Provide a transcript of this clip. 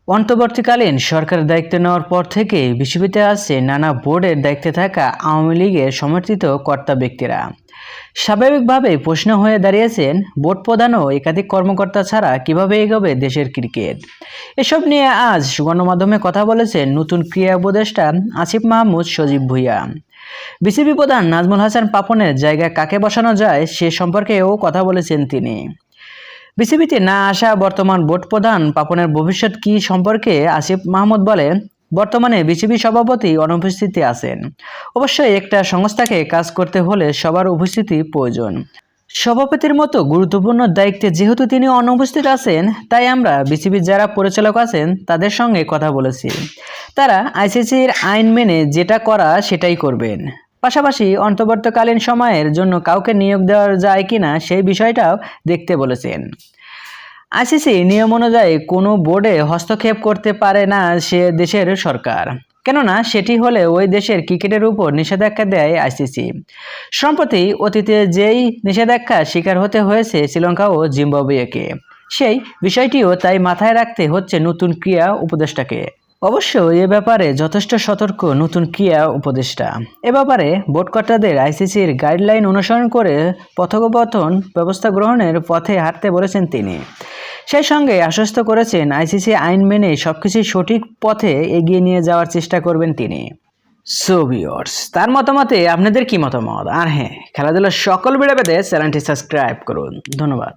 অন্তর্বর্তীকালীন সরকারের দায়িত্ব নেওয়ার পর থেকে বিসিবিতে আছে নানা বোর্ডের দায়িত্বে থাকা আওয়ামী লীগের সমর্থিত কর্তা ব্যক্তিরা। স্বাভাবিকভাবেই প্রশ্ন হয়ে দাঁড়িয়েছেন, বোর্ড প্রধান ও একাধিক কর্মকর্তা ছাড়া কিভাবে এগোবে দেশের ক্রিকেট। এসব নিয়ে আজ গণমাধ্যমে কথা বলেছেন নতুন ক্রীড়া উপদেষ্টা আসিফ মাহমুদ সজীব ভুঁইয়া। বিসিবি প্রধান নাজমুল হাসান পাপনের জায়গায় কাকে বসানো যায় সে সম্পর্কেও কথা বলেছেন তিনি। বিসিবিতে না আসা বর্তমান বোর্ড প্রধান পাপনের ভবিষ্যৎ কি সম্পর্কে আসিফ মাহমুদ বলেন, বর্তমানে বিসিবি সভাপতি অনুপস্থিতি আছেন। অবশ্যই একটা সংস্থাকে কাজ করতে হলে সবার উপস্থিতি প্রয়োজন। সভাপতির মতো গুরুত্বপূর্ণ দায়িত্বে যেহেতু তিনি অনুপস্থিত আছেন, তাই আমরা বিসিবির যারা পরিচালক আছেন তাদের সঙ্গে কথা বলেছি। তারা আইসিসির আইন মেনে যেটা করা সেটাই করবেন। পাশাপাশি অন্তর্বর্তীকালীন সময়ের জন্য কাউকে নিয়োগ দেওয়া যায় কিনা সেই বিষয়টাও দেখতে বলেছেন। আইসিসি নিয়ম অনুযায়ী কোনো বোর্ডে হস্তক্ষেপ করতে পারে না সে দেশের সরকার, কেননা সেটি হলে ওই দেশের ক্রিকেটের উপর নিষেধাজ্ঞা দেয় আইসিসি। সম্প্রতি অতীতে যেই নিষেধাজ্ঞার শিকার হতে হয়েছে শ্রীলঙ্কা ও জিম্বাবুয়েকে, সেই বিষয়টিও তাই মাথায় রাখতে হচ্ছে নতুন ক্রীড়া উপদেষ্টাকে। অবশ্য এ ব্যাপারে যথেষ্ট সতর্ক নতুন ক্রীড়া উপদেষ্টা। এ ব্যাপারে বোর্ড কর্তাদের আইসিসির গাইডলাইন অনুসরণ করে কথোপকথন ব্যবস্থা গ্রহণের পথে হাঁটতে বলেছেন তিনি। সেই সঙ্গে আশ্বস্ত করেছেন আইসিসি আইন মেনে সবকিছু সঠিক পথে এগিয়ে নিয়ে যাওয়ার চেষ্টা করবেন তিনি। সো ভিউয়ার্স, তার মতামতে আপনাদের কি মতামত? আর হ্যাঁ, খেলাধুলার সকল ভিডিও পেতে চ্যানেলটি সাবস্ক্রাইব করুন। ধন্যবাদ।